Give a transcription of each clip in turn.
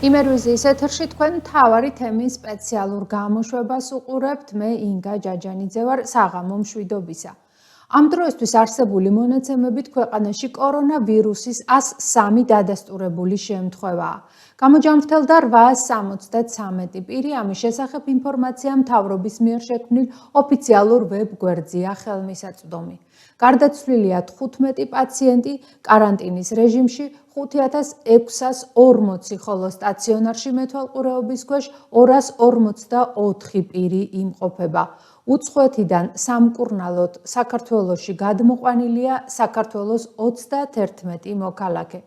იმერვიზიის ეთერში თქვენ მთავარი თემის სპეციალურ გამოშვებას უყურებთ. მე ინგა ჯაჯანიძე ვარ საღამო მშვიდობისა. ამ დროისთვის არსებული მონაცემებით ქვეყანაში კორონავირუსის 103 დადასტურებული შემთხვევაა. გამოჯამრთელდა 873 პირი, ამის შესახებ ინფორმაცია მთავრობის მიერ შექმნილ ოფიციალურ ვებ გვერდზეა ხელმისაწვდომი. გარდაცვლილია 15 პაციენტი, კარანტინის რეჟიმში 5640, ხოლო სტაციონარში მეთვალყურეობის ქვეშ 244 პირი იმყოფება. უცხოეთიდან სამკურნალოდ საქართველოში გადმოყვანილია საქართველოს 31 მოქალაქე.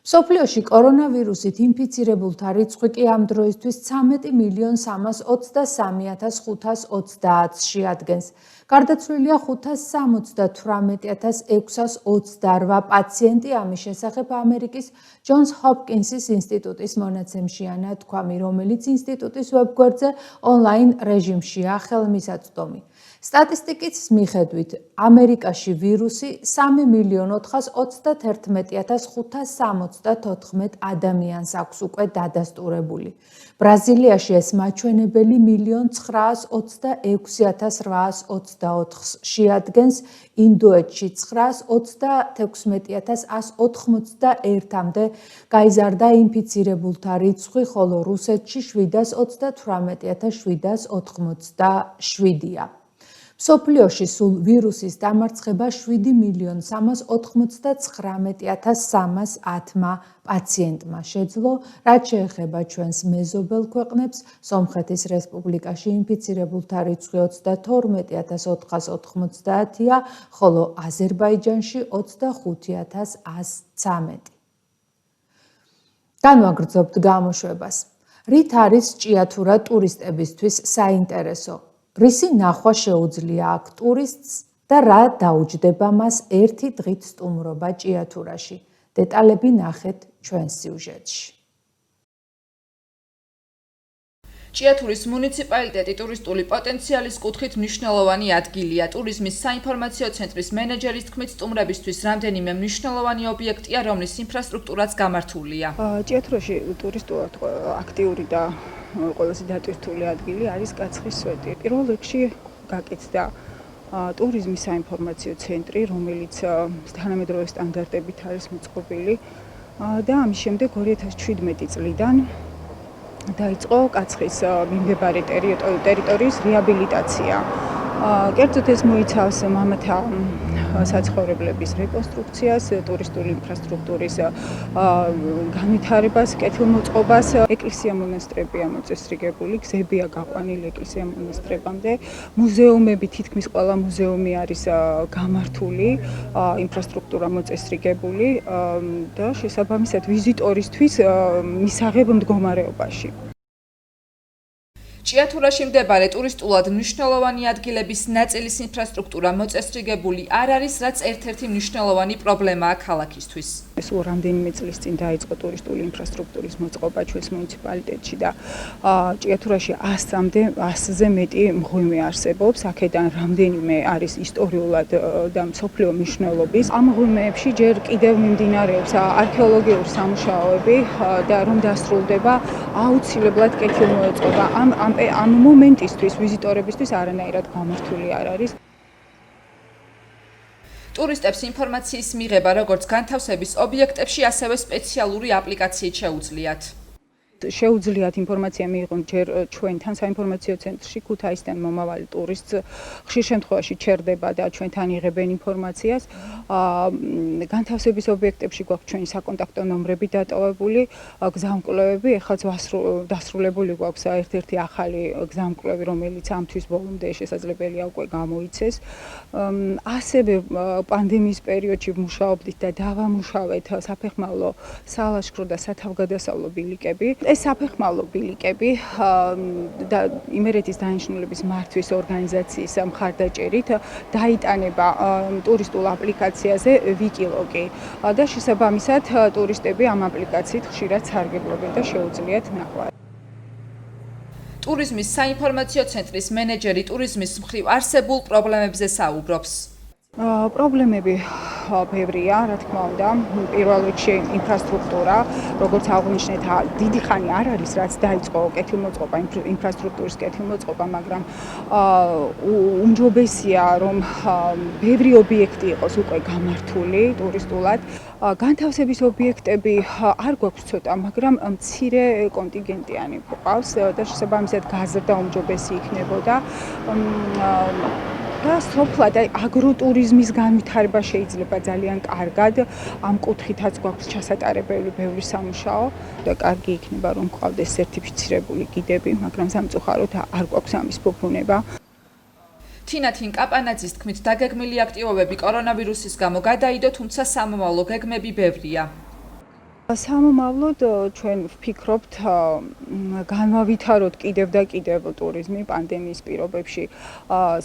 მსოფლიოში კორონავირუსით ინფიცირებულთა რიცხვი კი ამ დროისთვის 13.333.520-ში ადგენს. გარდაცვლილია 578,628 პაციენტი, ამის შესახებ ამერიკის ჯონს ჰოპკინსის ინსტიტუტის მონაცემშია ნათქვამი, რომელიც ინსტიტუტის ვებგვერდზე ონლაინ რეჟიმშია ხელმისაწვდომი. სტატისტიკის მიხედვით, ამერიკაში ვირუსი 3,421,574 ადამიანს აქვს უკვე დადასტურებული. ბრაზილიაში ეს მაჩვენებელი 1,926,824-ს შეადგენს, ინდოეთში 926,181-მდე გაიზარდა ინფიცირებულთა რიცხვი, ხოლო რუსეთში 718,787-ია. მსოფლიოში სულ ვირუსის დამარცხება 7,389,310 პაციენტმა შეძლო, რაც შეეხება ჩვენს მეზობელ ქვეყნებს. სომხეთის რესპუბლიკაში ინფიცირებულთა რიცხვი 32,490-ია, ხოლო აზერბაიჯანში 25,113. განვაგრძობთ გამოშვებას. რით არის ჭიათურა ტურისტებისთვის საინტერესო? რისი ნახვა შეუძლია აქ ტურისტს და რა დაუჯდება მას ერთი დღით სტუმრობა ჭიათურაში? დეტალები ნახეთ ჩვენს სიუჟეტში. ჭიათურის მუნიციპალიტეტი ტურისტული პოტენციალის კუთხით მნიშვნელოვანი ადგილია. ტურიზმის საინფორმაციო ცენტრის მენეჯერის თქმით, სტუმრებისთვის რამდენიმე მნიშვნელოვანი ობიექტია, რომლის ინფრასტრუქტურაც გამართულია. ჭიათურაში ტურისტულად აქტიური და ყველაზე დატვირთული ადგილი არის კაცხის სვეტი. პირველ რიგში გაკეთდა ტურიზმის საინფორმაციო ცენტრი, რომელიც თანამედროვე სტანდარტებით არის მოწყობილი და ამის შემდეგ 2017 წლიდან დაიწყო კაცხის მიმდებარე ტერიტორიის რეაბილიტაცია. კერძოდ ეს მოიცავს მამათა საცხოვრებლების რეკონსტრუქციას, ტურისტული ინფრასტრუქტურის განვითარებას, კეთილმოწყობას. ეკლესია-მონასტრებია მოწესრიგებული, გზებია გაყვანილი ეკლესია-მონასტრებამდე. მუზეუმები, თითქმის ყველა მუზეუმი არის გამართული, ინფრასტრუქტურა მოწესრიგებული და შესაბამისად ვიზიტორისთვის მისაღებ მდგომარეობაში. ჭიათურაში მდებარე ტურისტულად მნიშვნელოვანი ადგილების ნაწილის ინფრასტრუქტურა მოწესრიგებული არ არის, რაც ერთ-ერთი მნიშვნელოვანი პრობლემაა ქალაქისთვის. ეს რამდენიმე წლის წინ დაიწყო ტურისტული ინფრასტრუქტურის მოწყობა ჩვენს მუნიციპალიტეტში და ჭიათურაში 100-ზე მეტი მღვიმე არსებობს. აქედან რამდენიმე არის ისტორიულად და მსოფლიო მნიშვნელობის. ამ მღვიმეებში ჯერ კიდევ მიმდინარეობს არქეოლოგიური სამუშაოები და რომ დასრულდება, აუცილებლად კეთილმოეწყობა. ამ მომენტისთვის ვიზიტორებისთვის არანაირად გამართული არ არის. ტურისტებს ინფორმაციის მიღება როგორც განთავსების ობიექტებში, ასევე სპეციალური აპლიკაციით შეუძლიათ. შეუძლიათ ინფორმაცია მიიღონ ჯერ ჩვენთან საინფორმაციო ცენტრში, ქუთაისიდან მომავალი ტურისტს ხშირ შემთხვევაში ჩერდება და ჩვენთან იღებენ ინფორმაციას. განთავსების ობიექტებში გვაქვს ჩვენი საკონტაქტო ნომრები დატოვებული, გზამკვლევები, ეხლა დასრულებული გვაქვს ერთ-ერთი ახალი გზამკვლევი, რომელიც ამ თვის ბოლომდე შესაძლებელია უკვე გამოიცეს. ასევე პანდემიის პერიოდში ვმუშაობდით და დავამუშავეთ საფეხმავლო, სალაშქრო და სათავგადასავლო ბილიკები. ეს საფეხმავლო ბილიკები და იმერეთის დანიშნულების მართვის ორგანიზაციის მხარდაჭერით დაიტანება ტურისტულ აპლიკაციაზე ვიკილოგი და შესაბამისად ტურისტები ამ აპლიკაციით ხშირად სარგებლობენ და შეუძლიათ ნახვა. ტურიზმის საინფორმაციო ცენტრის მენეჯერი ტურიზმის მხრივ არსებულ პრობლემებზე საუბრობს. პრობლემები ბევრია, რა თქმა უნდა. პირველ რიგში ინფრასტრუქტურა, როგორც აღვნიშნეთ, დიდი ხანი არ არის, რაც დაიწყო კეთილმოწყობა, ინფრასტრუქტურის კეთილმოწყობა, მაგრამ უმჯობესია, რომ ბევრი ობიექტი იყოს უკვე გამართული ტურისტულად. განთავსების ობიექტები არ გვაქვს ცოტა, მაგრამ მცირე კონტინგენტიანი გვყავს და შესაბამისად გაზრდა უმჯობესი იქნებოდა. და სოფლად აგროტურიზმის განვითარება შეიძლება ძალიან კარგად. ამ კუთხითაც გვაქვს ჩასატარებელი ბევრი სამუშაო და კარგი იქნება რომ გვყავდეს სერტიფიცირებული გიდები, მაგრამ სამწუხაროდ არ გვაქვს ამის ფუფუნება. თინათინ კაპანაძის თქმით, დაგეგმილი აქტივობები კორონავირუსის გამო გადაიდო, თუმცა სამომავლო გეგმები ბევრია. სამომავლოდ ჩვენ ვფიქრობთ განვავითაროთ კიდევ და კიდევ ტურიზმი პანდემიის პირობებში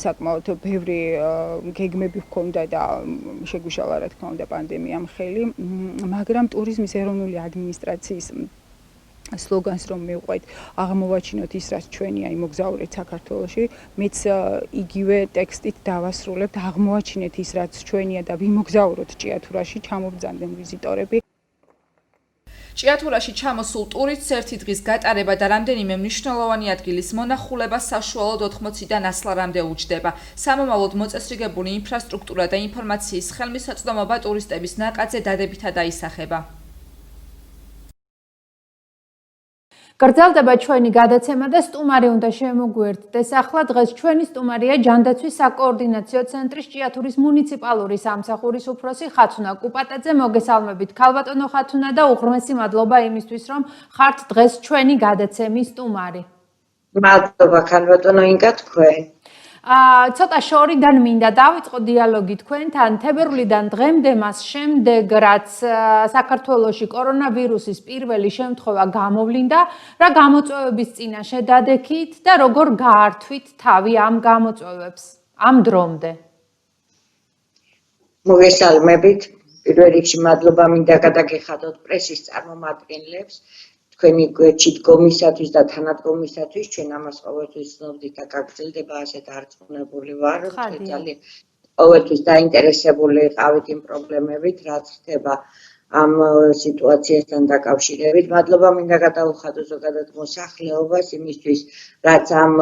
საკმაოდ ბევრი გეგმები ჰქონდა და შეგვიშალა რა თქმა უნდა პანდემიამ ხელი, მაგრამ ტურიზმის ეროვნული ადმინისტრაციის სლოგანს რომ მივყვეთ, აღმოვაჩინოთ ის, რაც ჩვენია, იმოგზაურეთ საქართველოში, მეც იგივე ტექსტით დავასრულებთ, აღმოვაჩინეთ ის, რაც ჩვენია და ვიმოგზაუროთ ჭიათურაში, ჩამობრძანდნენ ვიზიტორები. ჭიათურაში ჩამოსულ ტურისტს ერთი დღის გატარება და რამდენიმე მნიშვნელოვანი ადგილის მონახულება საშუალოდ 80-დან 100-მდე უჯდება. სამომავლოდ მოწესრიგებული ინფრასტრუქტურა და ინფორმაციის ხელმისაწვდომობა ტურისტების ნაკადზე დადებითად აისახება. გრძელდება ჩვენი გადაცემა და სტუმარი უნდა შემოგვიერთდეს. ახლა დღეს ჩვენი სტუმარია ჯანდაცვის საკოორდინაციო ცენტრის ჭიათურის მუნიციპალური სამსახურის უფროსი ხათუნა კუპატაძე. მოგესალმებით ქალბატონო ხათუნა და უღრმესი მადლობა იმისთვის, რომ ხართ დღეს ჩვენი გადაცემის სტუმარი. მადლობა ქალბატონო ინგა თქვენ. ცოტა შორიდან მინდა დავიწყო დიალოგი თქვენთან. თებერვლიდან დღემდე მას შემდეგ, რაც საქართველოში კორონავირუსის პირველი შემთხვევა გამოვლინდა, რა გამოწვევების წინაშე დადექით და როგორ გაართვით თავი ამ გამოწვევებს ამ დრომდე? მოგესალმებით. პირველ რიგში მადლობა მინდა გადაგიხადოთ პრესის წარმომადგენლებს. თქვენი გვერდში დგომისათვის და თანადგომისათვის, ჩვენ ამას ყოველთვის ცნობდით და გაგრძელდება ასეთ არწმუნებული ვარ, რომ ძალიან ყოველთვის დაინტერესებული ყავით იმ პრობლემებით, რაც ხდება ამ სიტუაციასთან დაკავშირებით. მადლობა მინდა გადაუხადო ზოგადად მოსახლეობას იმისთვის, რაც ამ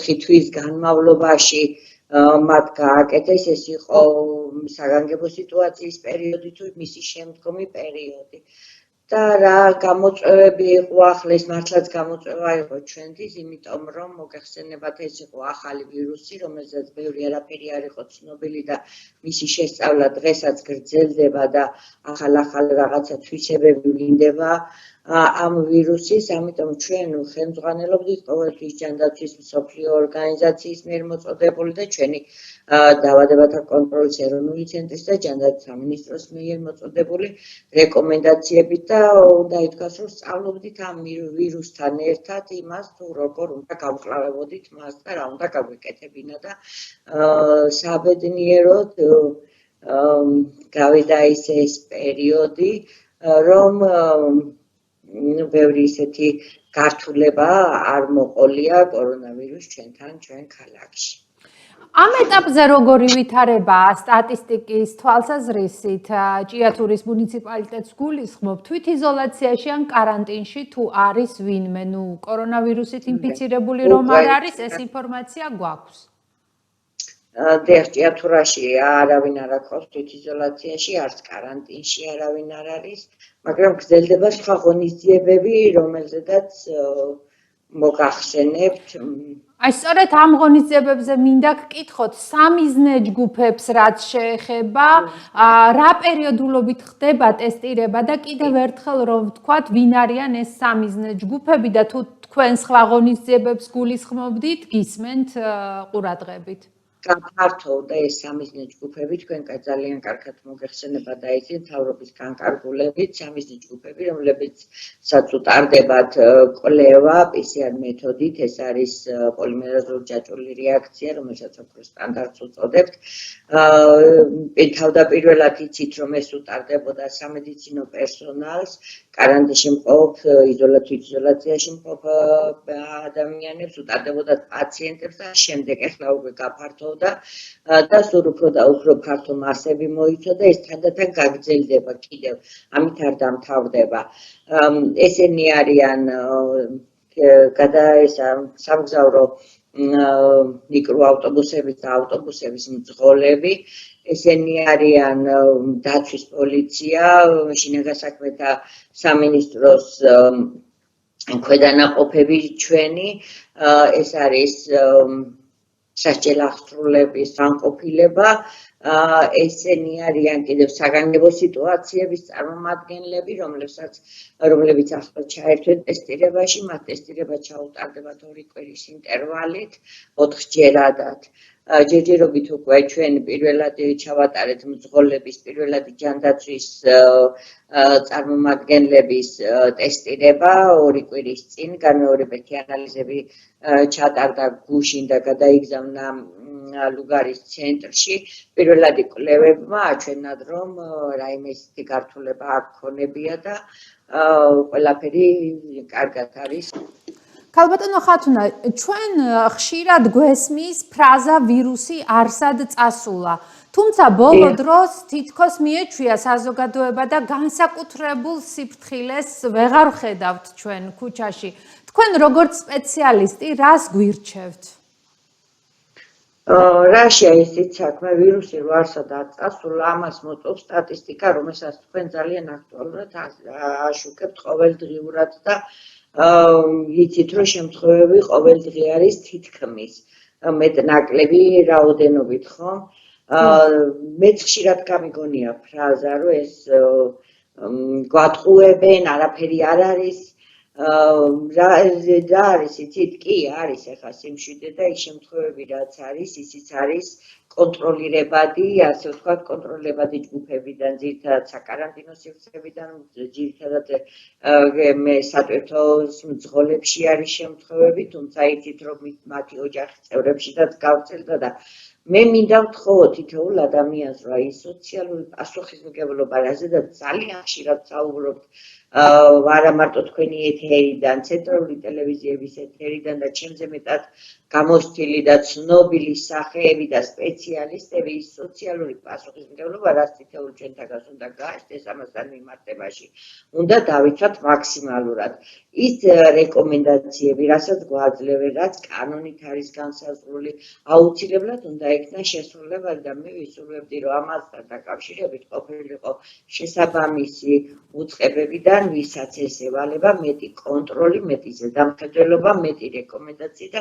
4 თვის განმავლობაში მათ გააკეთეს, ეს იყო საგანგებო სიტუაციის პერიოდი თუ მისი შემდგომი პერიოდი. და რა გამოწვევები იყო ახლა, მართლაც გამოწვევა იყო ჩვენთვის, იმიტომ რომ მოგეხსენებათ ეს იყო ახალი ვირუსი, რომელზეც ბევრი არაფერი არ იყო ცნობილი და მისი შესწავლა დღესაც გრძელდება და ახალ რაღაცა თვისებები ვლინდება ამ ვირუსის, ამიტომ ჩვენ ხელმძღვანელობდით ყოველთვის ჯანდაცვის მსოფლიო ორგანიზაციის მიერ მოწოდებული და ჩვენი დაავადებათა კონტროლის ეროვნული ცენტრის და ჯანდაცვის სამინისტროს მიერ მოწოდებული რეკომენდაციებით და უნდა ითქვას, რომ სწავლობდით ამ ვირუსთან ერთად იმას, თუ როგორ უნდა გავკლავებოდით მას და რა უნდა გაგვეკეთებინა და საბედნიეროდ გავიდა ეს პერიოდი, რომ ბევრი ისეთი გართულება არ მოყოლია კორონავირუს ჩვენ ქალაქში. ამ ეტაპზე როგორი ვითარებაა სტატისტიკის თვალსაზრისით ჭიათურის მუნიციპალიტეტს გულისხმობ თვითიზოლაციაში ან კარანტინში თუ არის ვინმე, კორონავირუსით ინფიცირებული რომ არ არის, ეს ინფორმაცია გვაქვს. ჭიათურაში არავინ არ აქვს თვითიზოლაციაში, არც კარანტინში არავინ არ არის, მაგრამ გრძელდება სხვა ღონისძიებები, რომელზედაც მოგახსენებთ. აი, სწორედ ამ ღონისძიებებზე მინდა გკითხოთ, სამიზნე ჯგუფებს რაც შეეხება, რა პერიოდულობით ხდება ტესტირება და კიდევ ერთხელ რომ ვთქვათ, ვინ არიან ეს სამიზნე ჯგუფები და თუ თქვენ სხვა ღონისძიებებს გულისხმობდით, გისმენთ ყურადღებით. გაფართოვდა ეს სამიზნე ჯგუფები, თქვენ ძალიან კარგად მოგეხსენება და იცით მთავრობის განკარგულებით სამიზნე ჯგუფები, რომლებიცაც უტარდებათ კვლევა PCR მეთოდით, ეს არის პოლიმერაზული ჯაჭვური რეაქცია, რომელსაც ოქროს სტანდარტს უწოდებთ. თავდაპირველად იცით, რომ ეს უტარდებოდა სამედიცინო პერსონალს, კარანტინში მყოფ, იზოლაციაში მყოფ ადამიანებს, უტარდებოდათ პაციენტებს და შემდეგ ახლა უკვე გაფართოვდა და სულ უფრო და უფრო ფართო მასები მოიცვა და ეს თანდათან გაგრძელდება კიდევ, ამით არ დამთავრდება. ესენი არიან სამგზავრო მიკროავტობუსების და ავტობუსების მძღოლები, ესენი არიან დაცვის პოლიცია, შინაგან საქმეთა სამინისტროს ქვედანაყოფები ჩვენი, ეს არის სასჯელ აღსრულების განყოფილება, ესენი არიან კიდევ საგანგებო სიტუაციების წარმომადგენლები, რომლებიც ახლა ჩაერთვენ ტესტირებაში, მათ ტესტირება ჩაუტარდებათ 2 კვირის ინტერვალით, 4 ჯერადად. ჯერჯერობით უკვე ჩვენ პირველად ჩავატარეთ მძღოლების, პირველად ჯანდაცვის წარმომადგენლების ტესტირება 2 კვირის წინ, განმეორებითი ანალიზები ჩატარდა გუშინ და გადაიგზავნა ლუგარის ცენტრში. პირველადი კვლევებმა აჩვენათ, რომ რაიმე ისეთი გართულება არ ქონებია და ყველაფერი კარგად არის. ქალბატონო ხათუნა, ჩვენ ხშირად გვესმის ფრაზა ვირუსი არსად წასულა. თუმცა ბოლო დროს თითქოს მიეჩვია საზოგადოება და განსაკუთრებულ სიფრთხილეს ვეღარ ვხედავთ ჩვენ ქუჩაში. თქვენ როგორც სპეციალისტი რას გვირჩევთ? რაშია ისიც საქმე, ვირუსი რო არსად არ წასულა, ამას მოწვევს სტატისტიკა, რომელსაც თქვენ ძალიან აქტუალურად აშუქებთ ყოველდღიურად და იცით, რომ შემთხვევები ყოველდღე არის თითქმის მეტ-ნაკლები რაოდენობით, ხო? მეც ხშირად გამიგონია ფრაზა, რომ ეს გვატყუებენ, არაფერი არ არის. რა არის იცით? კი, არის ახლა სიმშვიდე და ის შემთხვევები რაც არის, ისიც არის კონტროლირებადი, ასე ვთქვათ, კონტროლირებადი ჯგუფებიდან, ძირითადად საკარანტინო სივრცეებიდან, ძირითადად სატვირთო მძღოლებში არის შემთხვევები, თუმცა იცით, რომ მათი ოჯახის წევრებშიც გავრცელდა და მე მინდა ვთხოვო თითოეულ ადამიანს, რომ აი სოციალური პასუხისმგებლობა, რაზედაც ძალიან ხშირად საუბრობთ, არა მარტო თქვენი ეთერიდან, ცენტრალური ტელევიზიების ეთერიდან და ჩემზე მეტად გამოსთილი და ცნობილი სახეები და სპეციალისტები, ის სოციალური პასუხისმგებლობა, რაც თითოეულ ჩვენთაგას უნდა გააჩნდეს ამასთან მიმართებაში, უნდა დავიცვათ მაქსიმალურად. ის რეკომენდაციები, რასაც გვაძლევენ, რაც კანონით არის განსაზღვრული, აუცილებლად უნდა იქნა შესრულებადი და მე ვისურვებდი, რომ ამასთან დაკავშირებით ყოფილიყო შესაბამისი უწყებებიდან, ვისაც ეს ევალება, მეტი კონტროლი, მეტი ზედამხედველობა, მეტი რეკომენდაცია და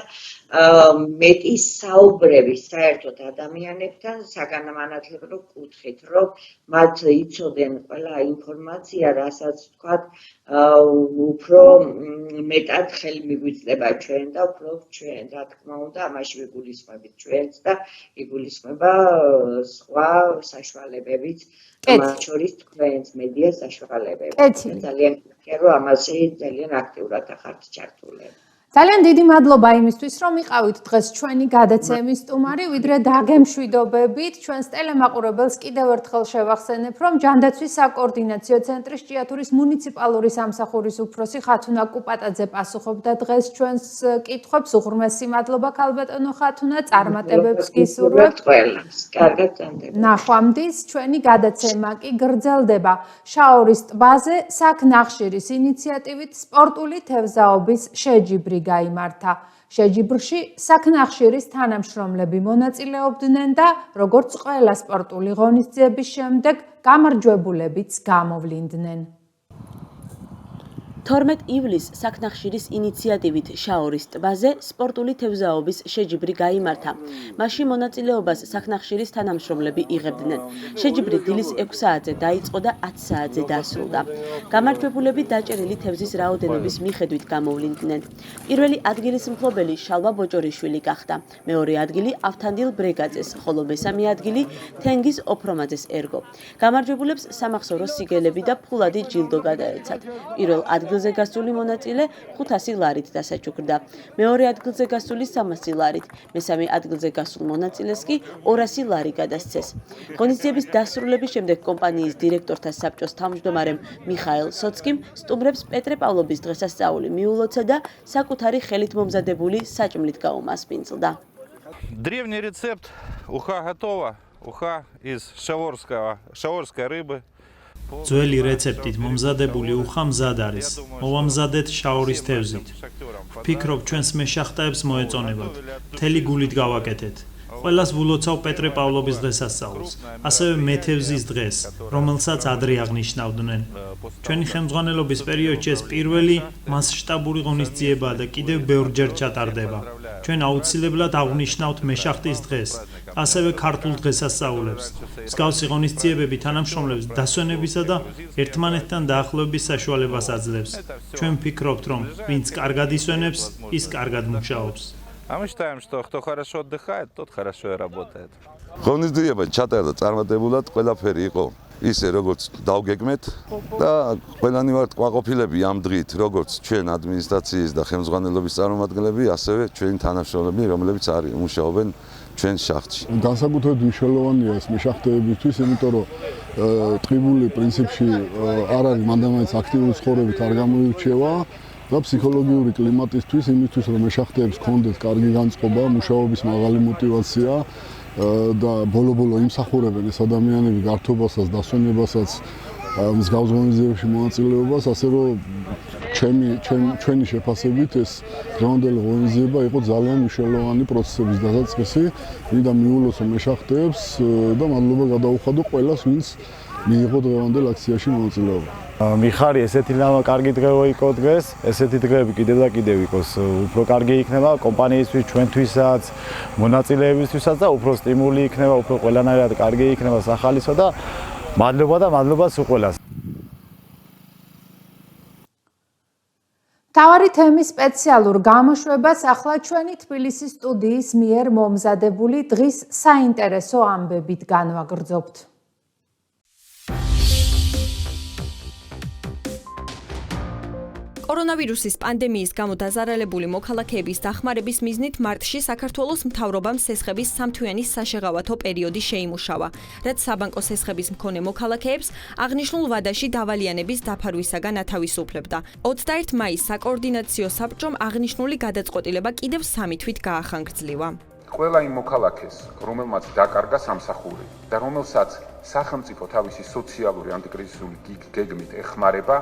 მეტი საუბრები საერთოდ ადამიანებთან საგანმანათლებლო კუთხით, რომ მათ იცოდნენ ყველა ინფორმაცია, რასაც ვთქვათ, უფრო მეტად ხელი მიგვიწდება ჩვენ და უფრო ჩვენ, რა თქმა უნდა, ამაში ვიგულისხმებით ჩვენც და იგულისხმება სხვა საშუალებებიც, მათ შორის თქვენს მედია საშუალებები. ძალიან მიხარია, რომ ამაზე ძალიან აქტიურად ახართ ჩართულები. ძალიან დიდი მადლობა იმისთვის, რომ იყავით დღეს ჩვენი გადაცემის სტუმარი, ვიდრე დაგემშვიდობებით. ჩვენს ტელემაყურებელს კიდევ ერთხელ შევახსენებ, რომ ჯანდაცვის საკოორდინაციო ცენტრის ჭიათურის მუნიციპალური სამსახურის უფროსი ხათუნა კუპატაძე პასუხობდა დღეს ჩვენს კითხვებს. უღრმესი მადლობა ქალბატონო ხათუნა, წარმატებებს გისურვებთ. კარგად წამდება. ნახვამდის ჩვენი გადაცემა კი გრძელდება. შაორის ტბაზე საქნახშირის ინიციატივით სპორტული თევზაობის შეჯიბრი გაიმართა. შეჯიბრში საქნახშირის თანამშრომლები მონაწილეობდნენ და როგორც ყველა სპორტული ღონისძიების შემდეგ გამარჯვებულებიც გამოვლინდნენ. 12 ივლისს საქნახშირის ინიციატივით შაორის ტბაზე სპორტული თევზაობის შეჯიბრი გაიმართა. მასში მონაწილეობას საქნახშირის თანამშრომლები იღებდნენ. შეჯიბრი დილის 6 საათზე დაიწყო და 10 საათზე დასრულდა. გამარჯვებულები დაჭერილი თევზის რაოდენობის მიხედვით გამოვლინდნენ. პირველი ადგილის მფლობელი შალვა ბოჭორიშვილი გახდა. მეორე ადგილი ავთანდილ ბრეგაძეს, ხოლო მესამე ადგილი თენგიზ ოფრომაძეს ერგო. გამარჯვებულებს სამახსოვრო სიგელები და ფულადი ჯილდო გადაეცათ. პირველ ადგილს ადგილზე გასული მონაწილე 500 ლარით დასაჩუქრდა. მეორე ადგილზე გასული 300 ლარით, მესამე ადგილზე გასულ მონაწილეს კი 200 ლარი გადასცეს. ღონისძიების დასრულების შემდეგ კომპანიის დირექტორთა საბჭოს თავმჯდომარემ მიხაელ სოცკიმ სტუმრებს პეტრე პავლობის დღესასწაული მიულოცა და საკუთარი ხელით მომზადებული საჭმლით გაუმასპინძლდა. Древний рецепт уха готова. Уха из шаворской рыбы. ძველი რეცეპტით მომზადებული უხა მზად არის. მოვამზადეთ შაორის თევზით. ვფიქრობ, ჩვენს მეშახტაებს მოეწონებათ. მთელი გულით გავაკეთეთ. ყველას ვულოცავ პეტრე პავლობის დღესასწაულს, ასევე მეთევზის დღეს, რომელსაც ადრე აღნიშნავდნენ. ჩვენი ხელმძღვანელობის პერიოდში ეს პირველი მასშტაბური ღონისძიებაა და კიდევ ბევრჯერ ჩატარდება. ჩვენ აუცილებლად აღვნიშნავთ მეშახტის დღეს, ასევე ქართულ დღესასწაულებს. მსგავსი ღონისძიებები თანამშრომლებს დასვენებისა და ერთმანეთთან დაახლოების საშუალებას აძლევს. ჩვენ ვფიქრობთ, რომ ვინც კარგად ისვენებს, ის კარგად მუშაობს. А мы считаем, что кто хорошо отдыхает, тот хорошо и работает. ღონისძიება ჩატარდა წარმატებულად, ყველაფერი იყო ისე როგორც დავგეგმეთ და ყველანი ვართ ყვაყოფილები ამ დღით, როგორც ჩვენ ადმინისტრაციის და ხელმძღვანელობის წარმომადგენლები, ასევე ჩვენი თანამშრომლები, რომლებიც მუშაობენ ჩვენ შახტში. განსაკუთრებით მნიშვნელოვანია ეს მეშახტეებისთვის, იმიტომ რომ ტყიბული პრინციპში არ არის მანდამაინც აქტიური ცხოვრებით არ გამოირჩევა. და ფსიქოლოგიური კლიმატისთვის, იმისთვის რომ მეშახტეებს კონდეთ კარგი განწყობა, მუშაობის მაღალი мотиваცია და ბოლო-ბოლო იმსახურებენ ეს ადამიანები გართობასაც, დასვენებასაც, მსგავს ღონისძიებებში მონაწილეობას, ასე რომ ჩვენი შეფასებით ეს დღევანდელი ღონისძიება იყო ძალიან მნიშვნელოვანი პროცესების დასაწყისი, ვინდა მიულოცო მეშახტეებს და მადლობა გადაუხადო ყველას, ვინც მიიღო დღევანდელ აქციაში მონაწილეობა. მიხარი ესეთი კარგი დღეო იყო დღეს, ესეთი დღეები კიდევ და კიდევ იყოს, უფრო კარგი იქნება კომპანიისთვის, ჩვენთვისაც, მონაწილეებისთვისაც და უფრო სტიმული იქნება, უფრო ყველანაირად კარგი იქნება სახალისო და მადლობა სულ ყველას. მთავარი თემის სპეციალურ გამოშვებას ახლა ჩვენი თბილისის სტუდიის მიერ მომზადებული დღის საინტერესო ამბებით განვაგრძობთ. კორონავირუსის პანდემიის გამო დაზარალებული მოქალაქეების დახმარების მიზნით მარტში საქართველოს მთავრობამ სესხების სამთვიანი საშეღავათო პერიოდი შეიმუშავა, რაც საბანკო სესხების მქონე მოქალაქეებს აღნიშნულ ვადაში დავალიანების დაფარვისაგან ათავისუფლებდა. 21 მაის საკოორდინაციო საბჭომ აღნიშნული გადაწყვეტილება კიდევ 3 თვით გაახანგრძლივა. ყველა იმ მოქალაქეს, რომელმაც დაკარგა სამსახური და რომელსაც სახელმწიფო თავისი სოციალური ანტიკრიზისული გეგმით ეხმარება,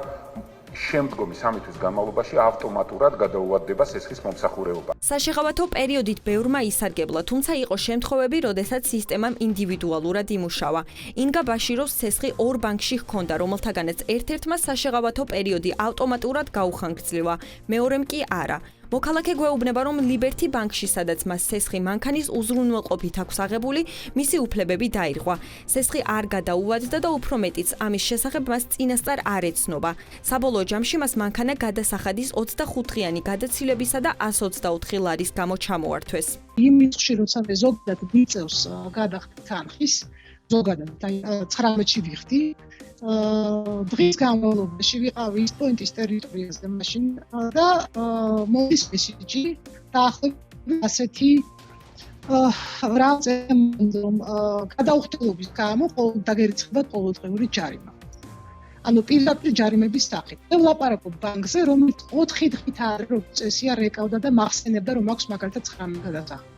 შემდგომი 3 თვის განმავლობაში ავტომატურად გადაუვადდება სესხის მომსახურეობა. საშეღავათო პერიოდით ბევრმა ისარგებლა, თუმცა იყო შემთხვევები, როდესაც სისტემამ ინდივიდუალურად იმუშავა. ინგა ბაშიროვს სესხი 2 ბანკში ჰქონდა, რომელთაგანაც ერთ-ერთმა საშეღავათო პერიოდი ავტომატურად გაუხანგრძლივა, მეორემ კი არა. მოქალაქე გვეუბნება, რომ ლიბერთი ბანკში, სადაც მას სესხი მანქანის უზრუნველყოფით აქვს აღებული, მისი უფლებები დაირღვა. სესხი არ გადაუვადდა და უფრო მეტიც, ამის შესახებ მას წინასწარ არ ეცნობა. საბოლოო ჯამში მას მანქანა გადასახადის 25-დღიანი გადაცილებისა და 124 ლარის გამო ჩამოართვეს. იმ მიზნში, როცა მე ზოგადად მიწევს გადახდით თანხის, ზოგადად 19-ში ვიხდი, დღის განმავლობაში ვიყავი ის პოინტის ტერიტორიაზე მაშინ და მოდის მესიჯი დაახლოებით ასეთი რომ გადაუხტელობის გამო დაგერიცხება ყოველდღიური ჯარიმა. ანუ პირდაპირ ჯარიმების სახით. მე ვლაპარაკობ ბანკზე, რომელიც 4 დღით არის წესია რეკავდა და მახსენებდა, რომ აქვს მაგალითად 19 გადასახადი.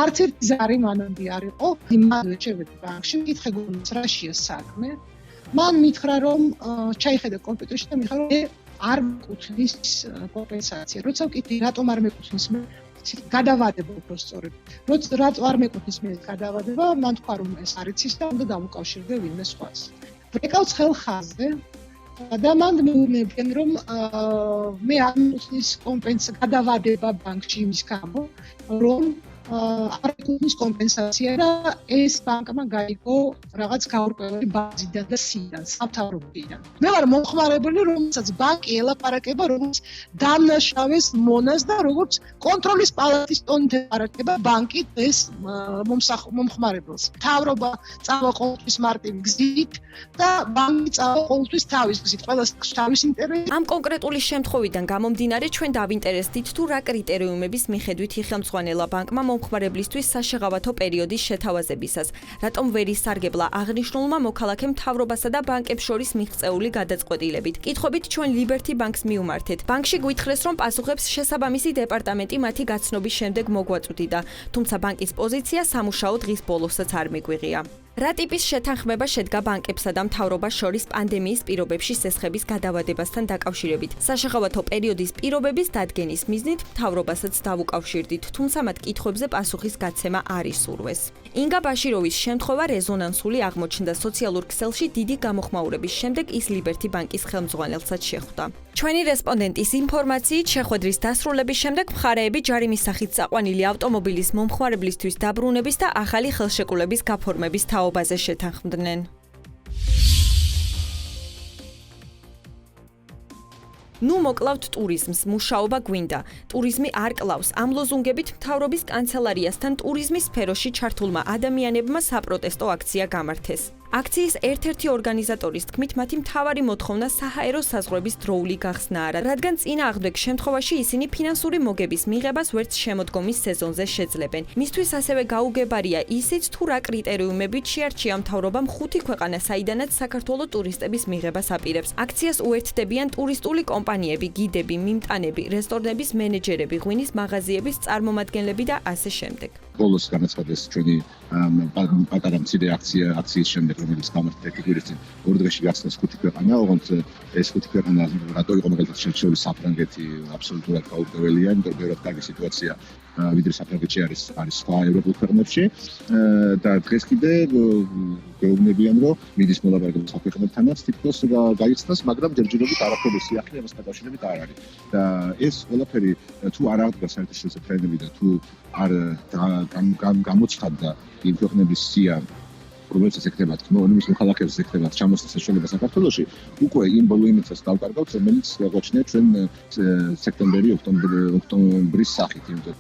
არც ერთი ზარი მანამდე არ იყო, იმავე შევედი ბანკში, მკითხე გულს რა შეა საქმე. მან მითხრა, რომ ჩაიხედა კომპიუტერში და მითხრა, რომ არ მეკუთვნის კომპენსაცია. როცა ვკითხე, რატომ არ მეკუთვნის მე გადავადება უბრალოდ. რატომ არ მეკუთვნის მე გადავადება, მან თქვა, რომ ეს არ იცის და უნდა დავუკავშირდე ვინმე სხვას. ვრეკავს ხელხაზზე და მან მეუბნებიან, რომ მე არ მეკუთვნის გადავადება ბანკში იმის გამო, რომ არ ეკუთვნის კომპენსაცია და ეს ბანკმა გაიგო რაღაც გაურკვეველი ბაზიდან და სიდან, სამთავრობიდან. მე ვარ მომხმარებელი, რომელსაც ბანკი ელაპარაკება, როგორც დამნაშავეს მონას და როგორც კონტროლის პალატის ტონით ელაპარაკება ბანკი ეს მომხმარებელს. მთავრობა წავა ყოველთვის მარტივი გზით და ბანკი წავა ყოველთვის თავის გზით. ყველას თავის ინტერესი. ამ კონკრეტული შემთხვევიდან გამომდინარე ჩვენ დავინტერესდით თუ რა კრიტერიუმების მიხედვით იხელმძღვანელა ბანკმა მომხმარებლისთვის საშეღავათო პერიოდის შეთავაზებისას, რატომ ვერ ისარგებლა აღნიშნულმა მოქალაქემ მთავრობასა და ბანკებს შორის მიღწეული გადაწყვეტილებით. კითხვებით ჩვენ Liberty Bank-ს მიუმართეთ. ბანკში გვითხრეს, რომ პასუხებს შესაბამისი დეპარტამენტი მათი გაცნობის შემდეგ მოგვაწვდიდა, თუმცა ბანკის პოზიცია სამუშაო დღის ბოლოსაც არ მიგვიღია. რა ტიპის შეთანხმება შედგა ბანკებსა და მთავრობას შორის პანდემიის პირობებში სესხების გადავადებასთან დაკავშირებით? საშეღავათო პერიოდის პირობების დადგენის მიზნით მთავრობასაც დავუკავშირდით, თუმცა მათ კითხვებზე პასუხის გაცემა არ ისურვეს. ინგა ბაშიროვის შემთხვევა რეზონანსული აღმოჩნდა სოციალურ ქსელში დიდი გამოხმაურების შემდეგ ის Liberty Bank-ის ხელმძღვანელსაც შეხვდა. ჩვენი რესპონდენტის ინფორმაციით შეხვედრის დასრულების შემდეგ მხარეები ჯარიმის სახით წაყვანილი ავტომობილის მომხმარებლისთვის დაბრუნების და ახალი ხელშეკრულების გაფორმების თაობაზე შეთანხმდნენ. ნუ მოკლავთ ტურიზმს, მუშაობა გვინდა. ტურიზმი არ კლავს. ამ ლოზუნგებით მთავრობის კანცელარიასთან ტურიზმის სფეროში ჩართულმა ადამიანებმა საპროტესტო აქცია გამართეს. აქციის ერთ-ერთი ორგანიზატორის თქმით, მათი მთავარი მოთხოვნა საჰაერო საზღვრების დროული გახსნა არა, რადგან წინააღმდეგ შემთხვევაში ისინი ფინანსური მოგების მიღებას ვერც შემოდგომის სეზონზე შეძლებენ. მისთვის ასევე გაუგებარია ისიც, თუ რა კრიტერიუმებით შეარჩია მთავრობამ 5 ქვეყანა, საიდანაც საქართველოს ტურისტების მიღებას აპირებს. აქციას უერთდებიან ტურისტული კომპანიები, გიდები, მიმტანები, რესტორნების მენეჯერები, ღვინის მაღაზიების წარმომადგენლები და ასე შემდეგ. ბოლოს განაცხადეს ჩვენი პატარა მცირე აქციის შემდეგ, რომელიც გამართდა ექვივალენტი 2 დღეში გახსნეს 5 ქვეყანა, ოღონდ ეს 5 ქვეყანა რატო იყო მაგალითად შევშევი საფრანგეთი აბსოლუტურად გაურკვეველია, იმიტომ რომ ბევრად კარგი სიტუაცია ვიდრე საფრანგეთში არის სხვა ევროპულ ქვეყნებში და დღეს კიდე გვეუბნებიან, რომ მიდის მოლაპარაკება საქმეებთანაც თითქოს გაიხსნას, მაგრამ ჯერჯერობით არაფერი სიახლე ამას დაკავშირებით არ არის. და ეს ყველაფერი თუ არ აღდგა საერთაშორისო ტრენდები და თუ არ გამოცხადდა იმ ქვეყნების სია, რომელსაც ეკრებათ, რომლის მოქალაქეებს ეკრებათ ჩამოსვლის საშუალება საქართველოში, უკვე იმ ბოლო იმედსაც დავკარგავთ, რომელიც გვაჩნია ჩვენ სექტემბერი-ოქტომბრის სახით, იმიტომ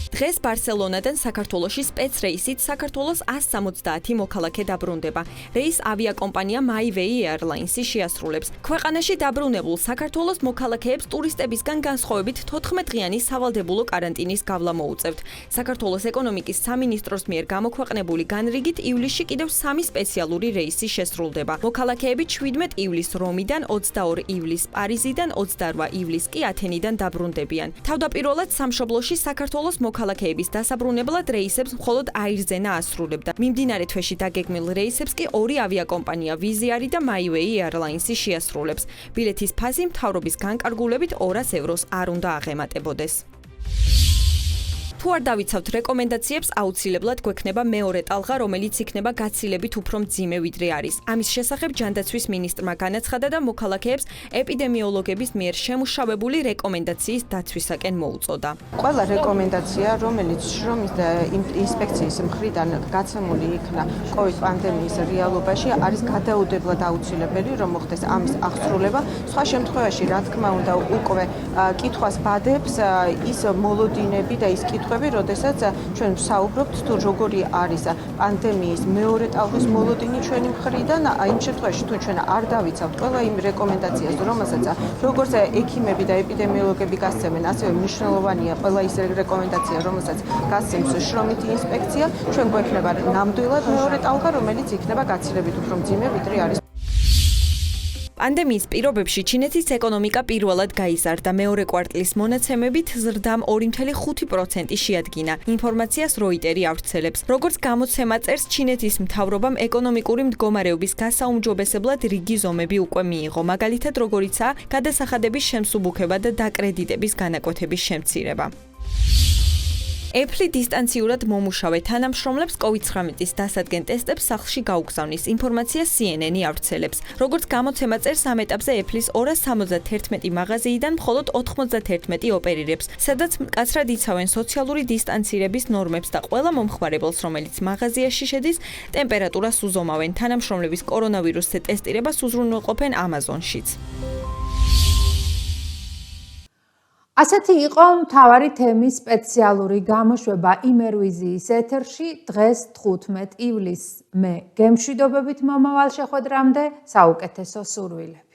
დღეს ბარსელონადან საქართველოში სპეცრეისით საქართველოს 170 მოქალაქე დაბრუნდება. რეის ავიაკომპანია MyWay Airlines-ი შეასრულებს. ქვეყანაში დაბრუნებულ საქართველოს მოქალაქეებს ტურისტებისგან განსხვავებით 14-დღიანი სავალდებულო კარანტინის გავლა მოუწევთ. საქართველოს ეკონომიკის სამინისტროს მიერ გამოქვეყნებული განრიგით ივლისში კიდევ 3 სპეციალური რეისი შესრულდება. მოქალაქეები 17 ივლისს რომიდან, 22 ივლისს პარიზიდან, 28 ივლისს კი ათენიდან დაბრუნდებიან. თავდაპირველად სამშობლოში საქართველოს მოქალაქეების დასაბრუნებლად რეისებს მხოლოდ აირზენა ასრულებდა. მიმდინარე თვეში დაგეგმილ რეისებს კი 2 ავიაკომპანია ვიზიარი და MyWay Airlines-ი შეასრულებს. ბილეთის ფასი მთავრობის განკარგულებით 200 ევროს არ უნდა აღემატებოდეს. თუ არ დავიცავთ რეკომენდაციებს, აუცილებლად გვექნება მეორე ტალღა, რომელიც იქნება გაცილებით უფრო მძიმე ვიდრე არის. ამის შესახებ ჯანდაცვის მინისტრმა განაცხადა და მოქალაქეებს ეპიდემიოლოგების მიერ შემუშავებული რეკომენდაციის დაცვისაკენ მოუწოდა. ყველა რეკომენდაცია, რომელიც შრომის და ინსპექციის მხრიდან გაცემული იქნა COVID პანდემიის რეალობაში, არის გადაუდებლად აუცილებელი, რომ მოხდეს ამის აღსრულება. სხვა შემთხვევაში, რა თქმა უნდა, უკვე კითხვას ბადებს ის მოლოდინები და ის როდესაც ჩვენ ვსაუბრობთ თუ როგორი არის პანდემიის მეორე ტალღის მოლოდინი ჩვენი მხრიდან, იმ შემთხვევაში თუ ჩვენ არ დავიცავთ ყველა იმ რეკომენდაციას, რომელსაც როგორც ექიმები და ეპიდემიოლოგები გასცემენ, ასევე მნიშვნელოვანია ყველა ის რეკომენდაცია, რომელსაც გასცემს შრომითი ინსპექცია, ჩვენ გვექნება ნამდვილად მეორე ტალღა, რომელიც იქნება გაცილებით უფრო მძიმე ვიდრე არის. პანდემიის პირობებში ჩინეთის ეკონომიკა პირველად გაიზარდა. მეორე კვარტლის მონაცემებით ზრდამ 2.5% შეადგინა. ინფორმაციას როიტერი ავრცელებს. როგორც გამოცემა წერს, ჩინეთის მთავრობამ ეკონომიკური მდგომარეობის გასაუმჯობესებლად რიგი ზომები უკვე მიიღო, მაგალითად როგორიცაა გადასახადების შემსუბუქება და დაკრედიტების განაკვეთების შემცირება. Apple დისტანციურად მომუშავე თანამშრომლებს COVID-19-ის დასადგენ ტესტებს სახლში გაუგზავნის, ინფორმაცია CNN-ი ავრცელებს. Როგორც გამოცემა წერს, ამ ეტაპზე Apple-ის 271 მაღაზიიდან მხოლოდ 91 ოპერირებს, სადაც მკაცრად იცავენ სოციალური დისტანცირების ნორმებს და ყველა მომხმარებელს, რომელიც მაღაზიაში შედის, ტემპერატურას უზომავენ. თანამშრომლების კორონავირუსზე ტესტირებას უზრუნველყოფენ Amazon-შიც. ასეთი იყო მთავარი თემის სპეციალური გამოშვება იმერვიზიის ეთერში დღეს 15 ივლისს. მე გემშვიდობებით მომავალ შეხვედრამდე საუკეთესო სურვილებს.